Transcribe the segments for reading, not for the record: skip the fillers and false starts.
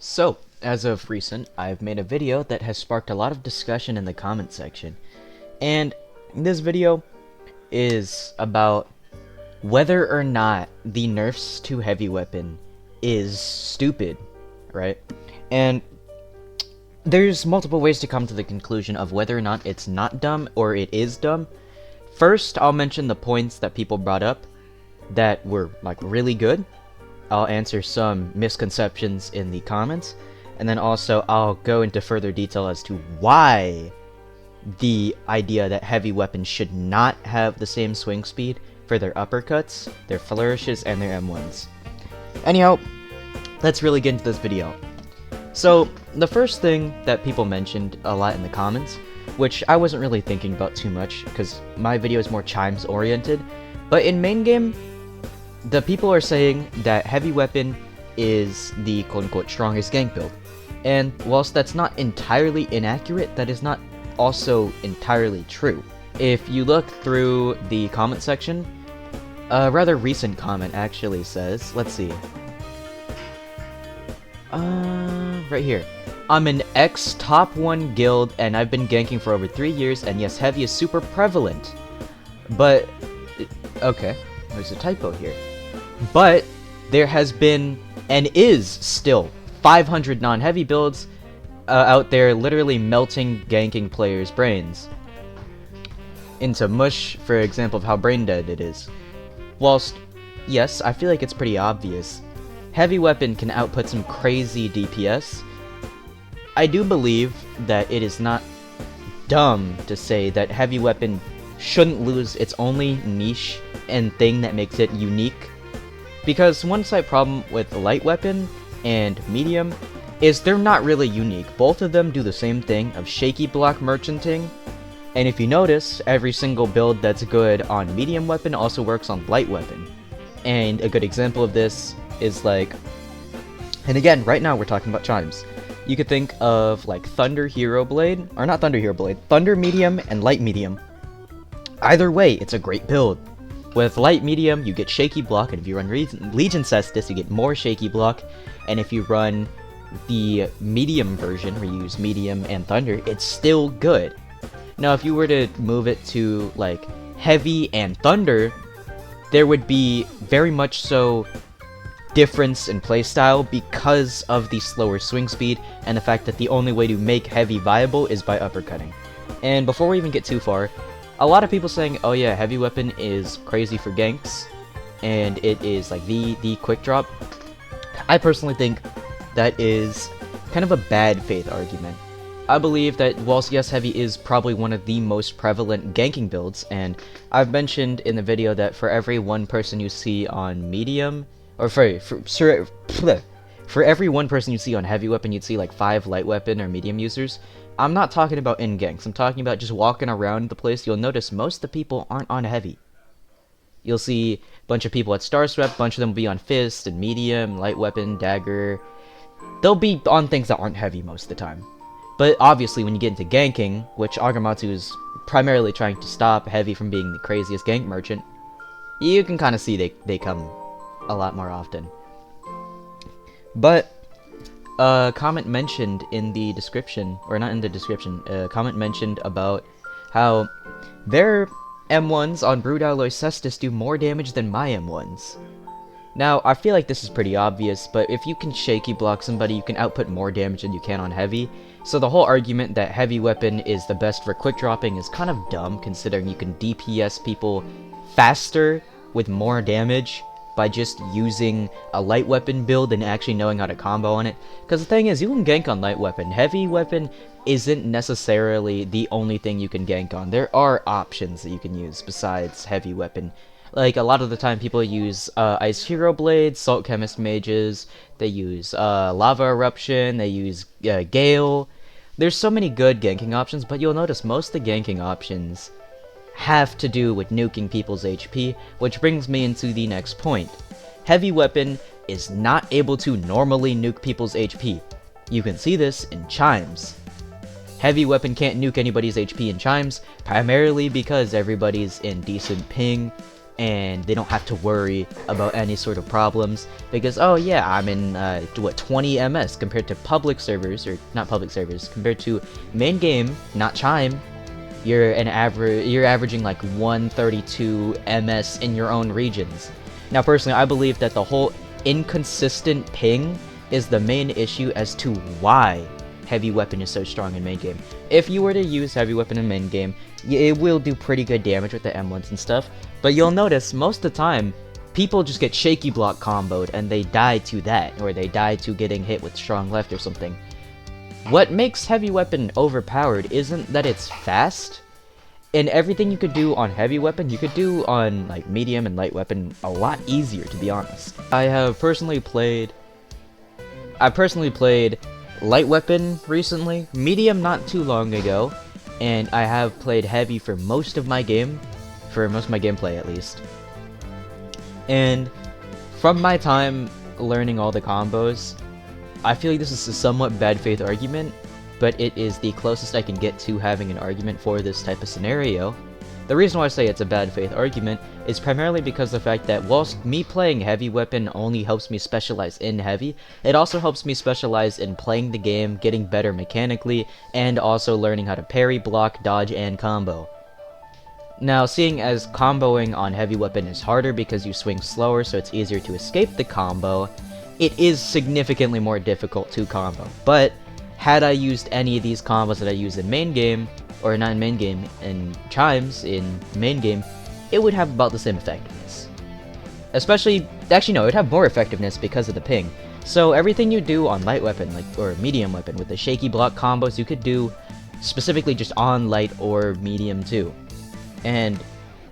So, as of recent, I've made a video that has sparked a lot of discussion in the comment section. And this video is about whether or not the nerfs to heavy weapon is stupid, right? And there's multiple ways to come to the conclusion of whether or not it's not dumb or it is dumb. First, I'll mention the points that people brought up that were really good. I'll answer some misconceptions in the comments, and then also I'll go into further detail as to why the idea that heavy weapons should not have the same swing speed for their uppercuts, their flourishes, and their M1s. Anyhow, let's really get into this video. So, the first thing that people mentioned a lot in the comments, which I wasn't really thinking about too much, because my video is more chimes oriented, but in main game, the people are saying that heavy weapon is the quote-unquote strongest gank build. And whilst that's not entirely inaccurate, that is not also entirely true. If you look through the comment section, a rather recent comment actually says, let's see. Right here. I'm an ex-top 1 guild and I've been ganking for over 3 years, and yes, heavy is super prevalent. But, okay, there's a typo here. But there has been, and is still, 500 non-heavy builds out there literally melting ganking players' brains into mush, for example, of how brain dead it is. Whilst, yes, I feel like it's pretty obvious, heavy weapon can output some crazy DPS. I do believe that it is not dumb to say that heavy weapon shouldn't lose its only niche and thing that makes it unique. Because one slight problem with light weapon and medium is they're not really unique. Both of them do the same thing of shaky block merchanting, and if you notice, every single build that's good on medium weapon also works on light weapon. And a good example of this is like, and again, right now we're talking about chimes. You could think of like Thunder Hero Blade, or not Thunder Hero Blade, Thunder Medium and Light Medium. Either way, it's a great build. With Light Medium, you get shaky block, and if you run Legion Cestus, you get more shaky block, and if you run the medium version, where you use medium and thunder, it's still good. Now, if you were to move it to, like, heavy and thunder, there would be very much so difference in playstyle because of the slower swing speed, and the fact that the only way to make heavy viable is by uppercutting. And before we even get too far, a lot of people saying, oh yeah, heavy weapon is crazy for ganks, and it is like the quick drop. I personally think that is kind of a bad faith argument. I believe that whilst yes, heavy is probably one of the most prevalent ganking builds, and I've mentioned in the video that for every one person you see on medium, or for every one person you see on heavy weapon, you'd see like 5 light weapon or medium users. I'm not talking about in ganks, I'm talking about just walking around the place. You'll notice most of the people aren't on heavy. You'll see a bunch of people at Star Swept, a bunch of them will be on fist and medium, light weapon, dagger. They'll be on things that aren't heavy most of the time. But obviously when you get into ganking, which Agamatsu is primarily trying to stop heavy from being the craziest gank merchant, you can kind of see they come a lot more often. But comment mentioned in the description, or not in the description, comment mentioned about how their M1s on Brood Alloy Cestus do more damage than my M1s. Now, I feel like this is pretty obvious, but if you can shaky block somebody, you can output more damage than you can on heavy. So the whole argument that heavy weapon is the best for quick dropping is kind of dumb, considering you can DPS people faster with more damage by just using a light weapon build and actually knowing how to combo on it. Because the thing is, you can gank on light weapon. Heavy weapon isn't necessarily the only thing you can gank on. There are options that you can use besides heavy weapon. Like, a lot of the time people use Ice Hero Blades, Salt Chemist Mages, they use Lava Eruption, they use Gale. There's so many good ganking options, but you'll notice most of the ganking options have to do with nuking people's HP, which brings me into the next point. Heavy weapon is not able to normally nuke people's HP. You can see this in chimes. Heavy weapon can't nuke anybody's HP in chimes, primarily because everybody's in decent ping, and they don't have to worry about any sort of problems because, oh yeah, I'm in 20 ms compared to public servers, or not public servers, compared to main game, not chime. You're averaging like 132 ms in your own regions. Now personally, I believe that the whole inconsistent ping is the main issue as to why heavy weapon is so strong in main game. If you were to use heavy weapon in main game, it will do pretty good damage with the M1s and stuff, but you'll notice most of the time people just get shaky block comboed and they die to that, or they die to getting hit with strong left or something. What makes heavy weapon overpowered isn't that it's fast, and everything you could do on heavy weapon, you could do on like medium and light weapon a lot easier, to be honest. I personally played light weapon recently, medium not too long ago, and I have played heavy for most of my gameplay at least. And from my time learning all the combos, I feel like this is a somewhat bad faith argument, but it is the closest I can get to having an argument for this type of scenario. The reason why I say it's a bad faith argument is primarily because of the fact that whilst me playing heavy weapon only helps me specialize in heavy, it also helps me specialize in playing the game, getting better mechanically, and also learning how to parry, block, dodge, and combo. Now, seeing as comboing on heavy weapon is harder because you swing slower, so it's easier to escape the combo, it is significantly more difficult to combo. But had I used any of these combos that I use in main game, or not in main game, in chimes in main game, it would have about the same effectiveness. Actually no, it would have more effectiveness because of the ping. So everything you do on light weapon, or medium weapon, with the shaky block combos, you could do specifically just on light or medium too. And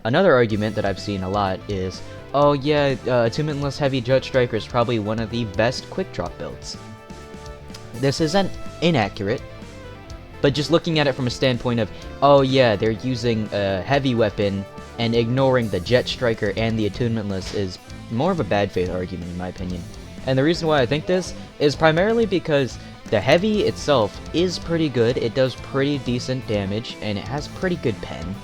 another argument that I've seen a lot is, oh yeah, attunementless heavy jet striker is probably one of the best quick drop builds. This isn't inaccurate, but just looking at it from a standpoint of, oh yeah, they're using a heavy weapon and ignoring the jet striker and the attunementless is more of a bad faith argument in my opinion. And the reason why I think this is primarily because the heavy itself is pretty good, it does pretty decent damage, and it has pretty good pen.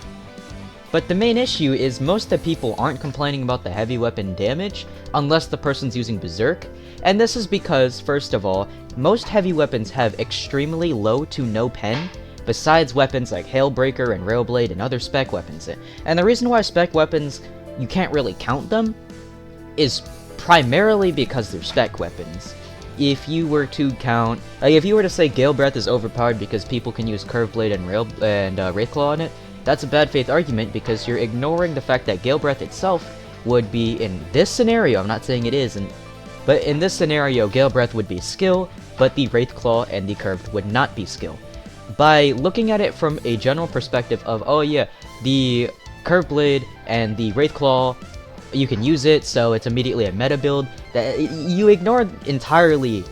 But the main issue is most of the people aren't complaining about the heavy weapon damage unless the person's using Berserk, and this is because, first of all, most heavy weapons have extremely low to no pen, besides weapons like Hailbreaker and Railblade and other spec weapons. And the reason why spec weapons, you can't really count them, is primarily because they're spec weapons. If you were to count, if you were to say Gale Breath is overpowered because people can use Curve Blade and Wraithclaw on it, that's a bad faith argument because you're ignoring the fact that Gale Breath itself would be, in this scenario, I'm not saying it isn't, but in this scenario, Gale Breath would be skill, but the Wraithclaw and the Curved would not be skill. By looking at it from a general perspective of, oh yeah, the Curve Blade and the Wraithclaw, you can use it, so it's immediately a meta build, that you ignore entirely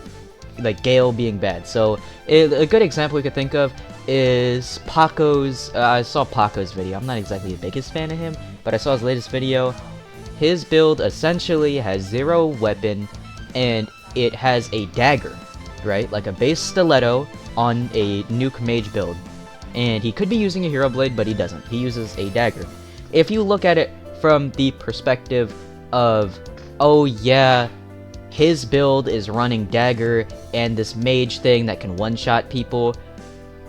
like Gale being bad. So a good example we could think of is Paco's, I saw Paco's video. I'm not exactly the biggest fan of him, but I saw his latest video. His build essentially has 0 weapon, and it has a dagger, right? Like a base stiletto on a nuke mage build. And he could be using a hero blade, but he doesn't. He uses a dagger. If you look at it from the perspective of, oh yeah, his build is running dagger and this mage thing that can one-shot people,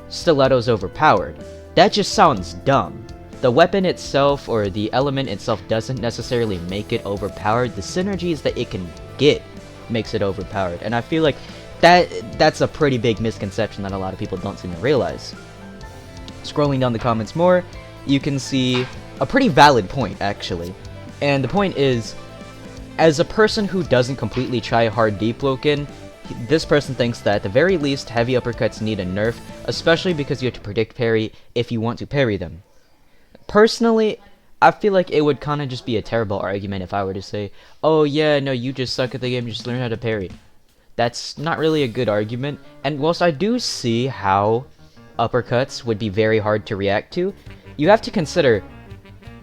stiletto's overpowered. That just sounds dumb. The weapon itself or the element itself doesn't necessarily make it overpowered. The synergies that it can get makes it overpowered. And I feel like that's a pretty big misconception that a lot of people don't seem to realize. Scrolling down the comments more, you can see a pretty valid point actually. And the point is, as a person who doesn't completely try hard Deepwoken, this person thinks that at the very least heavy uppercuts need a nerf, especially because you have to predict parry if you want to parry them. Personally, I feel like it would kind of just be a terrible argument if I were to say, oh yeah, no, you just suck at the game, just learn how to parry. That's not really a good argument, and whilst I do see how uppercuts would be very hard to react to, you have to consider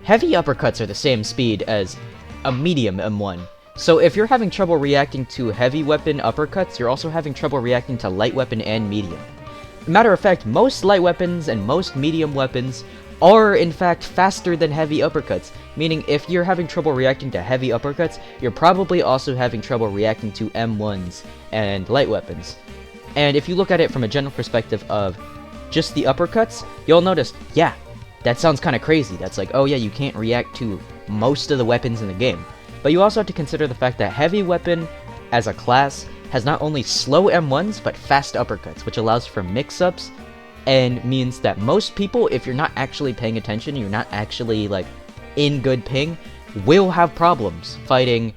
heavy uppercuts are the same speed as a medium M1. So if you're having trouble reacting to heavy weapon uppercuts, you're also having trouble reacting to light weapon and medium. Matter of fact, most light weapons and most medium weapons are in fact faster than heavy uppercuts, meaning if you're having trouble reacting to heavy uppercuts, you're probably also having trouble reacting to M1s and light weapons. And if you look at it from a general perspective of just the uppercuts, you'll notice, yeah, that sounds kind of crazy. That's like, oh yeah, you can't react to most of the weapons in the game. But you also have to consider the fact that heavy weapon as a class has not only slow M1s, but fast uppercuts, which allows for mix-ups and means that most people, if you're not actually paying attention, you're not actually like in good ping, will have problems fighting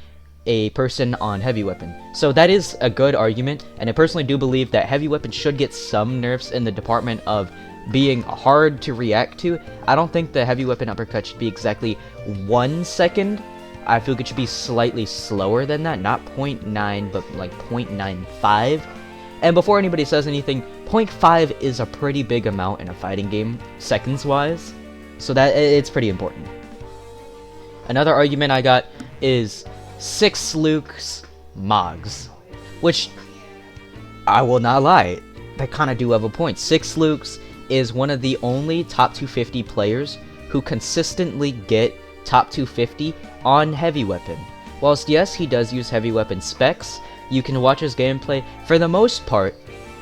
a person on heavy weapon. So that is a good argument, and I personally do believe that heavy weapon should get some nerfs in the department of being hard to react to. I don't think the heavy weapon uppercut should be exactly 1 second. I feel like it should be slightly slower than that, not 0.9, but like 0.95. And before anybody says anything, 0.5 is a pretty big amount in a fighting game, seconds-wise, so that it's pretty important. Another argument I got is 6 Luke's Mogs, which, I will not lie, they kind of do have a point. 6 Luke's is one of the only top 250 players who consistently get top 250 on heavy weapon. Whilst yes, he does use heavy weapon specs, you can watch his gameplay. For the most part,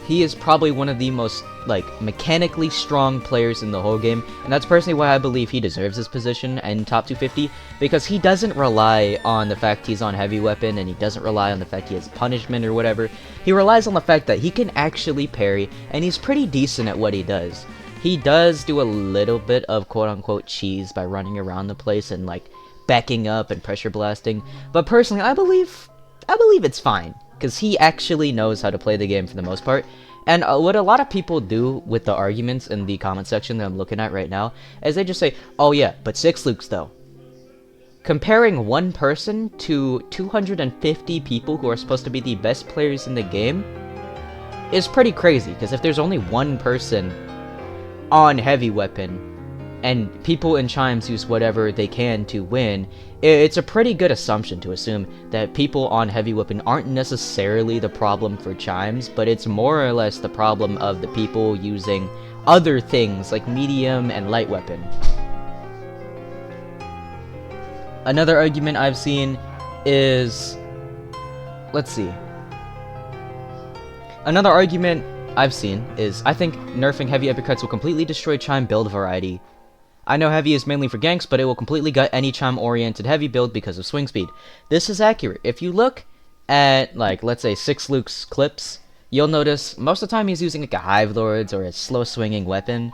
he is probably one of the most like mechanically strong players in the whole game, and that's personally why I believe he deserves his position in top 250, because he doesn't rely on the fact he's on heavy weapon, and he doesn't rely on the fact he has punishment or whatever. He relies on the fact that he can actually parry, and he's pretty decent at what he does. He does do a little bit of quote-unquote cheese by running around the place and like backing up and pressure blasting, but personally I believe it's fine, because he actually knows how to play the game for the most part. And what a lot of people do with the arguments in the comment section that I'm looking at right now is they just say, oh yeah, but 6 Lukes though. Comparing one person to 250 people who are supposed to be the best players in the game is pretty crazy, because if there's only one person on heavy weapon and people in chimes use whatever they can to win, it's a pretty good assumption to assume that people on heavy weapon aren't necessarily the problem for chimes, but it's more or less the problem of the people using other things like medium and light weapon. Another argument I've seen is, let's see. Another argument I've seen is, I think nerfing heavy uppercuts will completely destroy chime build variety. I know heavy is mainly for ganks, but it will completely gut any chime-oriented heavy build because of swing speed. This is accurate. If you look at, like, let's say 6 Luke's clips, you'll notice most of the time he's using like a Hive Lord's or a slow-swinging weapon.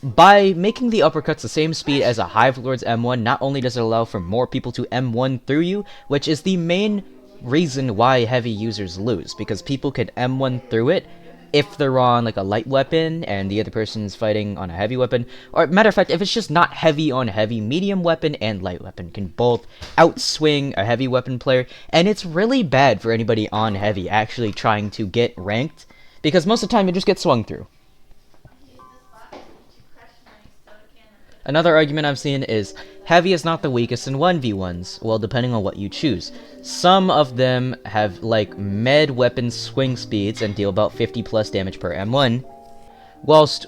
By making the uppercuts the same speed as a Hive Lord's M1, not only does it allow for more people to M1 through you, which is the main reason why heavy users lose, because people can M1 through it if they're on like a light weapon and the other person's fighting on a heavy weapon. Or matter of fact, if it's just not heavy on heavy, medium weapon and light weapon can both outswing a heavy weapon player, and it's really bad for anybody on heavy actually trying to get ranked, because most of the time you just get swung through. Another argument I've seen is, heavy is not the weakest in 1v1s, well, depending on what you choose. Some of them have, like, med weapon swing speeds and deal about 50 plus damage per M1, whilst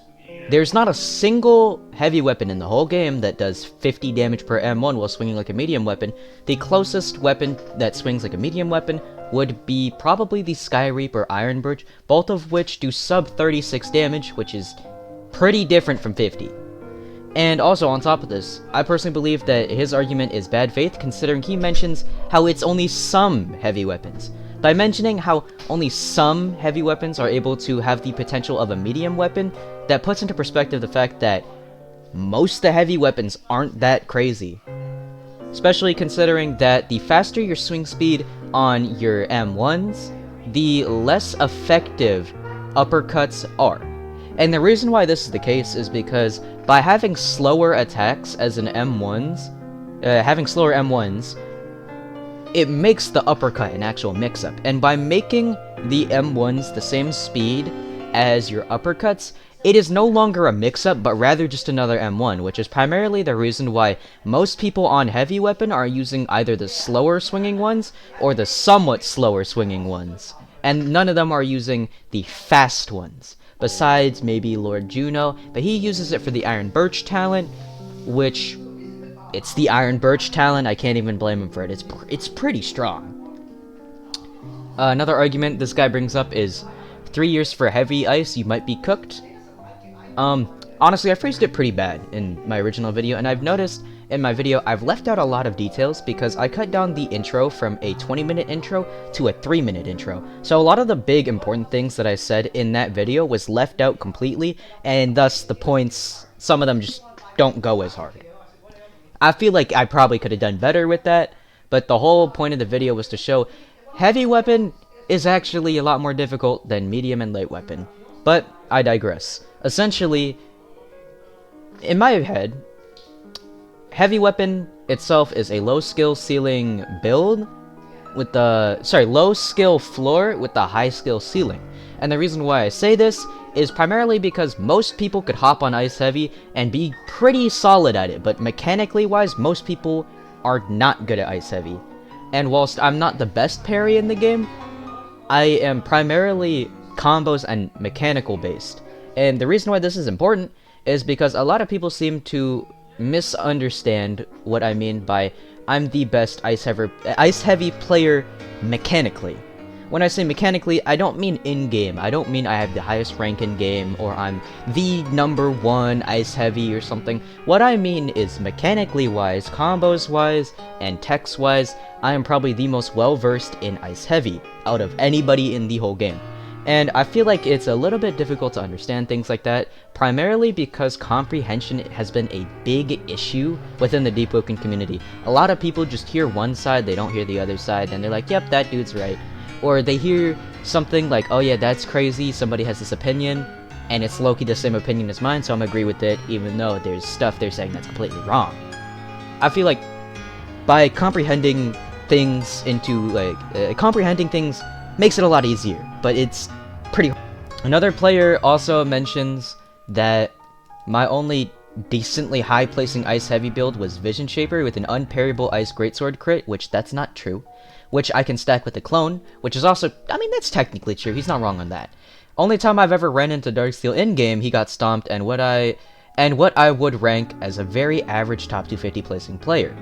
there's not a single heavy weapon in the whole game that does 50 damage per M1 while swinging like a medium weapon. The closest weapon that swings like a medium weapon would be probably the Sky Reaper Iron Birch, both of which do sub 36 damage, which is pretty different from 50. And also, on top of this, I personally believe that his argument is bad faith, considering he mentions how it's only some heavy weapons. By mentioning how only some heavy weapons are able to have the potential of a medium weapon, that puts into perspective the fact that most of the heavy weapons aren't that crazy. Especially considering that the faster your swing speed on your M1s, the less effective uppercuts are. And the reason why this is the case is because by having slower attacks as an M1s, it makes the uppercut an actual mix-up. And by making the M1s the same speed as your uppercuts, it is no longer a mix-up, but rather just another M1, which is primarily the reason why most people on heavy weapon are using either the slower swinging ones or the somewhat slower swinging ones. And none of them are using the fast ones. besides maybe Lord Juno, but he uses it for the Iron Birch talent, which, it's the Iron Birch talent, I can't even blame him for it, it's pretty strong. Another argument this guy brings up is 3 years for heavy ice, you might be cooked. Honestly, I phrased it pretty bad in my original video, and I've noticed in my video I've left out a lot of details because I cut down the intro from a 20-minute intro to a 3-minute intro. So a lot of the big important things that I said in that video was left out completely, and thus the points, some of them just don't go as hard. I feel like I probably could have done better with that, but the whole point of the video was to show heavy weapon is actually a lot more difficult than medium and light weapon. But I digress. Essentially, in my head, heavy weapon itself is a low skill ceiling build with the low skill floor with the high skill ceiling. And the reason why I say this is primarily because most people could hop on ice heavy and be pretty solid at it, but mechanically wise, most people are not good at ice heavy. And whilst I'm not the best parry in the game, I am primarily combos and mechanical based. And the reason why this is important is because a lot of people seem to misunderstand what I mean by I'm the best ice heavy player mechanically. When I say mechanically, I don't mean in-game. I don't mean I have the highest rank in-game or I'm the #1 ice heavy or something. What I mean is mechanically wise, combos wise, and techs wise, I am probably the most well-versed in ice heavy out of anybody in the whole game. And I feel like it's a little bit difficult to understand things like that, primarily because comprehension has been a big issue within the Deepwoken community. A lot of people just hear one side, they don't hear the other side, and they're like, yep, that dude's right. Or they hear something like, oh yeah, that's crazy, somebody has this opinion, and it's low-key the same opinion as mine, so I'm gonna agree with it, even though there's stuff they're saying that's completely wrong. I feel like by comprehending things comprehending things makes it a lot easier, but it's pretty hard. Another player also mentions that my only decently high placing ice heavy build was Vision Shaper with an unparryable ice greatsword crit, which that's not true, which I can stack with a clone, which is also, I mean, that's technically true, he's not wrong on that. Only time I've ever ran into Darksteel in-game, he got stomped, and what I would rank as a very average top 250 placing player.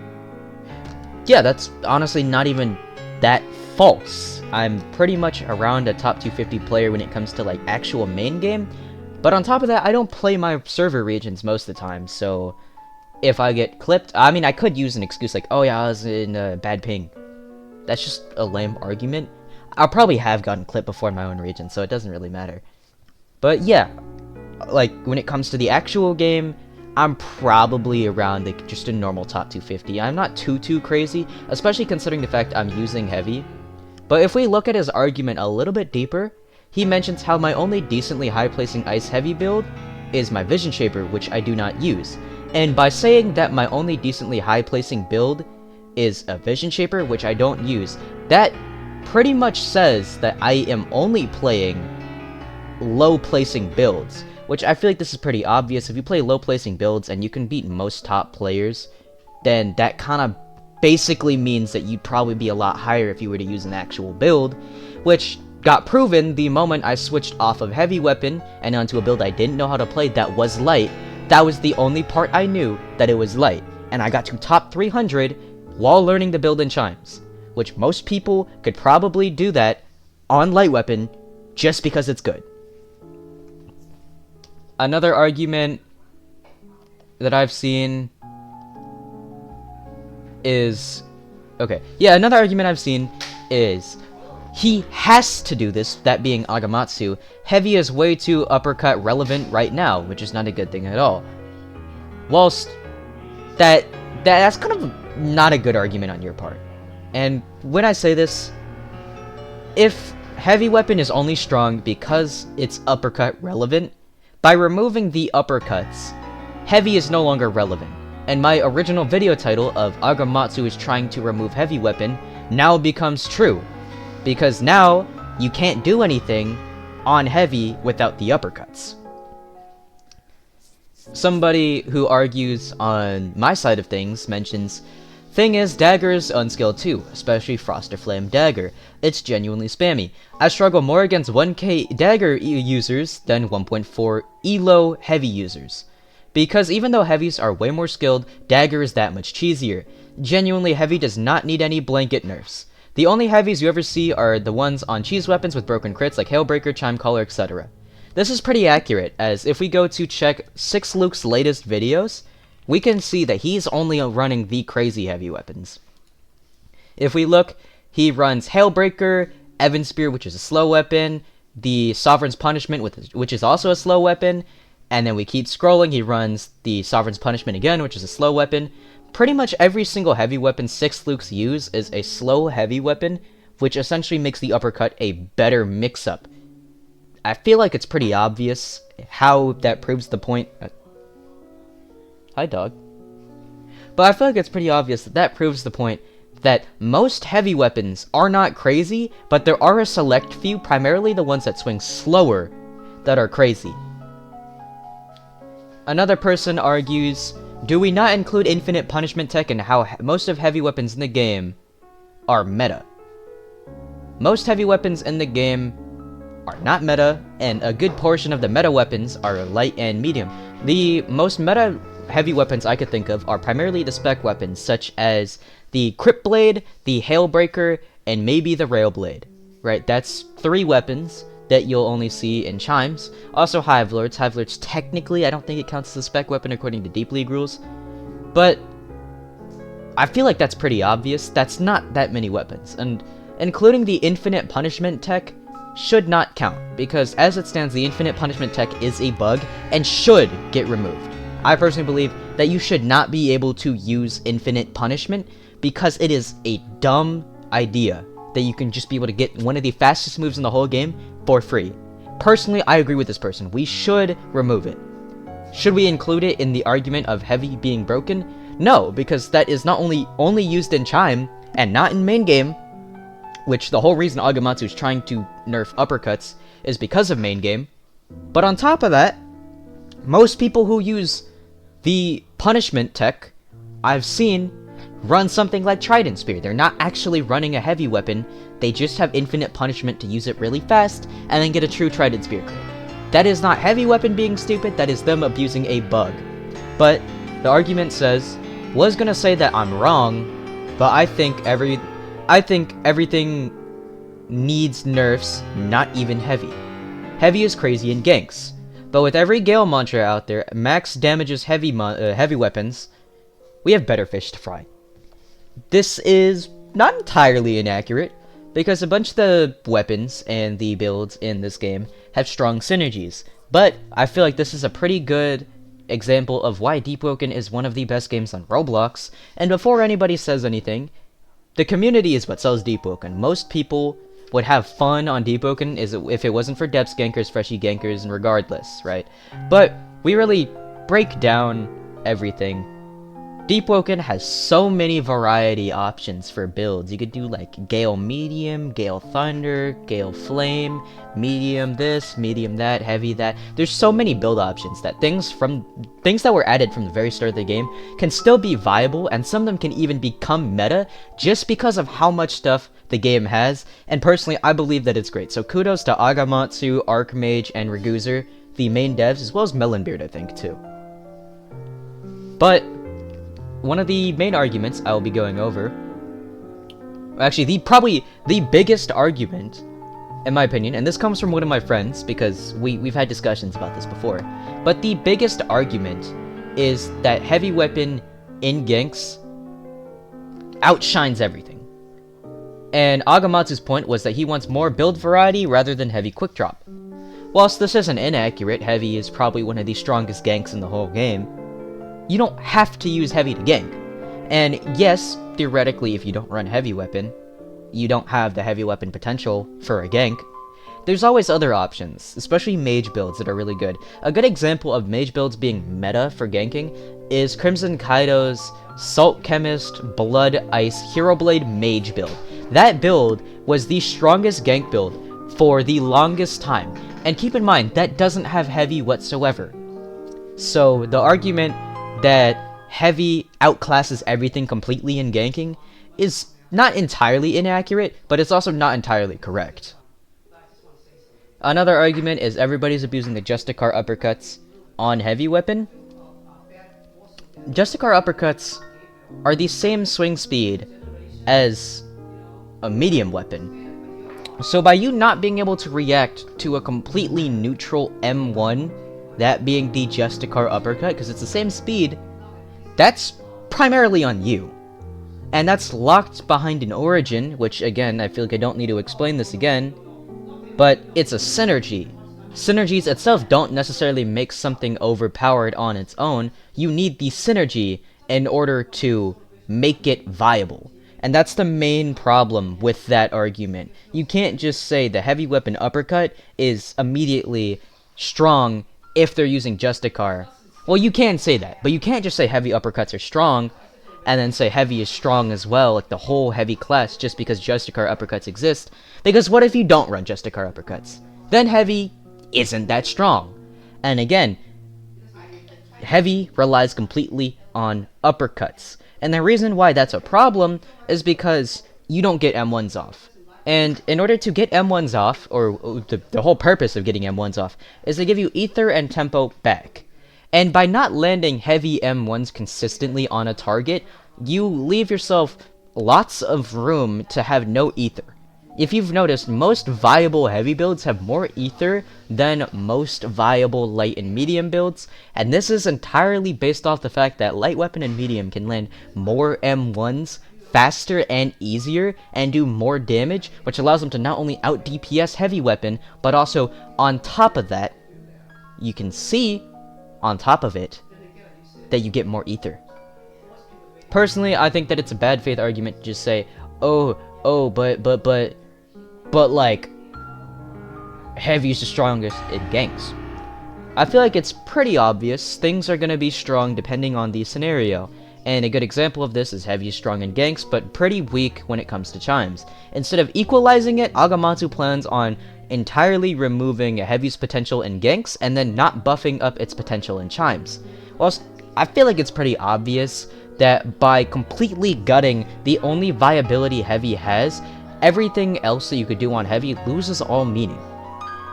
Yeah, that's honestly not even that false. I'm pretty much around a top 250 player when it comes to like actual main game, but on top of that, I don't play my server regions most of the time, so if I get clipped, I mean, I could use an excuse like, oh yeah, I was in a bad ping. That's just a lame argument. I'll probably have gotten clipped before in my own region, so it doesn't really matter. But yeah, like when it comes to the actual game, I'm probably around like just a normal top 250. I'm not too crazy, especially considering the fact I'm using heavy. But if we look at his argument a little bit deeper, he mentions how my only decently high placing ice heavy build is my Vision Shaper, which I do not use. And by saying that my only decently high placing build is a Vision Shaper, which I don't use, that pretty much says that I am only playing low placing builds. Which I feel like this is pretty obvious. If you play low placing builds and you can beat most top players, then that kind of basically means that you'd probably be a lot higher if you were to use an actual build, which got proven the moment I switched off of heavy weapon and onto a build I didn't know how to play that was light. That was the only part I knew that it was light, and I got to top 300 while learning the build in chimes, which most people could probably do that on light weapon just because it's good. Another argument that I've seen is... another argument I've seen is he has to do this, that being Agamatsu. Heavy is way too uppercut relevant right now, which is not a good thing at all. Whilst that's kind of not a good argument on your part. And when I say this, if heavy weapon is only strong because it's uppercut relevant, by removing the uppercuts, heavy is no longer relevant, and my original video title of Agamatsu is trying to remove heavy weapon now becomes true, because now you can't do anything on heavy without the uppercuts. Somebody who argues on my side of things mentions Thing is, Dagger is unskilled too, especially Frost or Flame Dagger. It's genuinely spammy. I struggle more against 1k Dagger users than 1.4 Elo Heavy users. Because even though Heavies are way more skilled, Dagger is that much cheesier. Genuinely, Heavy does not need any blanket nerfs. The only Heavies you ever see are the ones on cheese weapons with broken crits like Hailbreaker, Chime Caller, etc. This is pretty accurate, as if we go to check 6 Luke's latest videos, we can see that he's only running the crazy heavy weapons. If we look, he runs Hailbreaker, Evan Spear, which is a slow weapon, the Sovereign's Punishment, which is also a slow weapon, and then we keep scrolling, he runs the Sovereign's Punishment again, which is a slow weapon. Pretty much every single heavy weapon 6 Lukes use is a slow heavy weapon, which essentially makes the Uppercut a better mix-up. I feel like it's pretty obvious how that proves the point. Hi, dog. But I feel like it's pretty obvious that proves the point that most heavy weapons are not crazy, but there are a select few, primarily the ones that swing slower, that are crazy. Another person argues, do we not include infinite punishment tech in how most of heavy weapons in the game are meta? Most heavy weapons in the game are not meta, and a good portion of the meta weapons are light and medium. The most meta heavy weapons I could think of are primarily the spec weapons, such as the Crypt Blade, the Hailbreaker, and maybe the Rail Blade. Right, that's 3 weapons that you'll only see in Chimes. Also Hive Lords. Hive Lords, technically, I don't think it counts as a spec weapon according to Deep League rules. But I feel like that's pretty obvious. That's not that many weapons. And including the infinite punishment tech should not count, because as it stands, the infinite punishment tech is a bug and should get removed. I personally believe that you should not be able to use infinite punishment because it is a dumb idea that you can just be able to get one of the fastest moves in the whole game for free. Personally, I agree with this person. We should remove it. Should we include it in the argument of heavy being broken? No, because that is not only used in Chime and not in main game, which the whole reason Agamatsu is trying to nerf uppercuts is because of main game. But on top of that, most people who use the punishment tech I've seen run something like Trident Spear. They're not actually running a heavy weapon, they just have infinite punishment to use it really fast and then get a true Trident Spear crit. That is not heavy weapon being stupid, that is them abusing a bug. But the argument says, was gonna say that I'm wrong, but I think everything needs nerfs, not even heavy. Heavy is crazy in ganks, but with every Gale mantra out there, max damages heavy weapons, we have better fish to fry. This is not entirely inaccurate, because a bunch of the weapons and the builds in this game have strong synergies, but I feel like this is a pretty good example of why Deepwoken is one of the best games on Roblox. And before anybody says anything, the community is what sells Deepwoken. Most people would have fun on Deepwoken if it wasn't for depths gankers, freshie gankers, and regardless, right? But we really break down everything. Deepwoken has so many variety options for builds. You could do like Gale Medium, Gale Thunder, Gale Flame, Medium this, Medium that, Heavy that. There's so many build options that things that were added from the very start of the game can still be viable, and some of them can even become meta just because of how much stuff the game has. And personally, I believe that it's great. So kudos to Agamatsu, Archmage, and Raguzer, the main devs, as well as Melonbeard, I think, too. But one of the main arguments I will be going over, actually probably the biggest argument, in my opinion, and this comes from one of my friends because we've had discussions about this before, but the biggest argument is that heavy weapon in ganks outshines everything. And Agamatsu's point was that he wants more build variety rather than heavy quick drop. Whilst this isn't inaccurate, heavy is probably one of the strongest ganks in the whole game. You don't have to use heavy to gank. And yes, theoretically, if you don't run heavy weapon, you don't have the heavy weapon potential for a gank. There's always other options, especially mage builds that are really good. A good example of mage builds being meta for ganking is Crimson Kaido's Salt Chemist, Blood Ice, Hero Blade mage build. That build was the strongest gank build for the longest time. And keep in mind, that doesn't have heavy whatsoever. So the argument that heavy outclasses everything completely in ganking is not entirely inaccurate, but it's also not entirely correct. Another argument is everybody's abusing the Justicar uppercuts on heavy weapon. Justicar uppercuts are the same swing speed as a medium weapon. So by you not being able to react to a completely neutral M1, that being the Justicar uppercut, because it's the same speed, that's primarily on you. And that's locked behind an origin, which again, I feel like I don't need to explain this again, but it's a synergy. Synergies itself don't necessarily make something overpowered on its own. You need the synergy in order to make it viable. And that's the main problem with that argument. You can't just say the heavy weapon uppercut is immediately strong if they're using Justicar. Well, you can say that, but you can't just say heavy uppercuts are strong and then say heavy is strong as well, like the whole heavy class, just because Justicar uppercuts exist. Because what if you don't run Justicar uppercuts? Then heavy isn't that strong. And again, heavy relies completely on uppercuts. And the reason why that's a problem is because you don't get M1s off. And in order to get M1s off, or the whole purpose of getting M1s off, is to give you ether and tempo back. And by not landing heavy M1s consistently on a target, you leave yourself lots of room to have no ether. If you've noticed, most viable heavy builds have more ether than most viable light and medium builds, and this is entirely based off the fact that light weapon and medium can land more M1s faster and easier and do more damage, which allows them to not only out DPS heavy weapon, but also on top of that, you can see on top of it that you get more ether. Personally, I think that it's a bad faith argument to just say, but like, heavy's the strongest in ganks. I feel like it's pretty obvious things are gonna be strong depending on the scenario. And a good example of this is heavy is strong in ganks, but pretty weak when it comes to chimes. Instead of equalizing it, Agematsu plans on entirely removing a heavy's potential in ganks and then not buffing up its potential in chimes. Whilst I feel like it's pretty obvious that by completely gutting the only viability heavy has, everything else that you could do on heavy loses all meaning.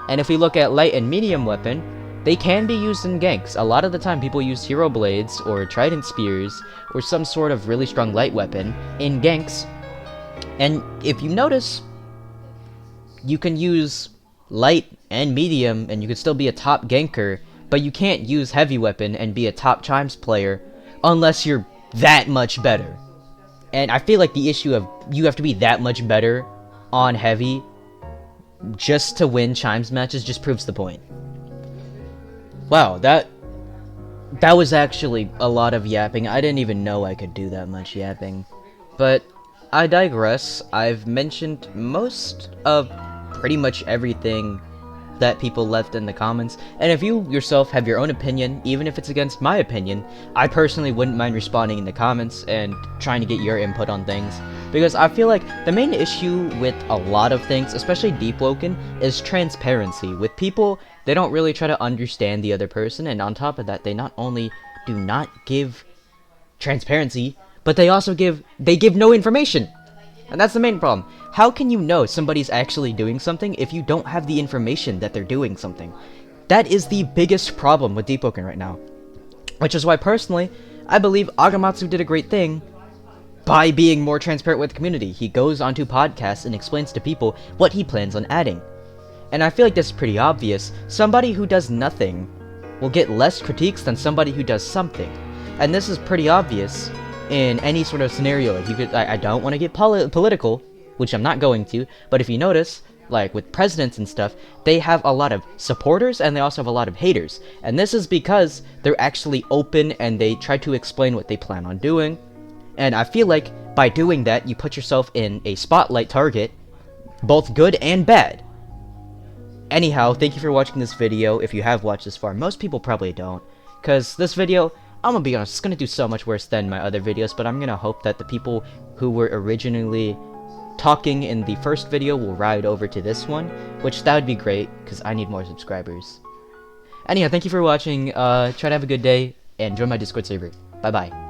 And if we look at light and medium weapon, they can be used in ganks. A lot of the time people use hero blades or trident spears or some sort of really strong light weapon in ganks. And if you notice, you can use light and medium and you could still be a top ganker, but you can't use heavy weapon and be a top chimes player unless you're that much better. And I feel like the issue of you have to be that much better on heavy just to win chimes matches just proves the point. Wow, that was actually a lot of yapping. I didn't even know I could do that much yapping. But I digress. I've mentioned most of pretty much everything that people left in the comments, and if you yourself have your own opinion, even if it's against my opinion, I personally wouldn't mind responding in the comments and trying to get your input on things, because I feel like the main issue with a lot of things, especially Deepwoken, is transparency. With people, they don't really try to understand the other person, and on top of that, they not only do not give transparency, but they also give no information. And that's the main problem. How can you know somebody's actually doing something if you don't have the information that they're doing something? That is the biggest problem with Deepwoken right now. Which is why, personally, I believe Agematsu did a great thing by being more transparent with the community. He goes onto podcasts and explains to people what he plans on adding. And I feel like this is pretty obvious. Somebody who does nothing will get less critiques than somebody who does something. And this is pretty obvious in any sort of scenario. Like, you could, I don't want to get political, which I'm not going to, but if you notice, like with presidents and stuff, they have a lot of supporters and they also have a lot of haters. And this is because they're actually open and they try to explain what they plan on doing. And I feel like by doing that, you put yourself in a spotlight target, both good and bad. Anyhow, thank you for watching this video. If you have watched this far, most people probably don't, because this video, I'm gonna be honest, it's gonna do so much worse than my other videos, but I'm gonna hope that the people who were originally talking in the first video will ride over to this one, which that would be great, because I need more subscribers. Anyhow, thank you for watching, try to have a good day, and join my Discord server. Bye-bye.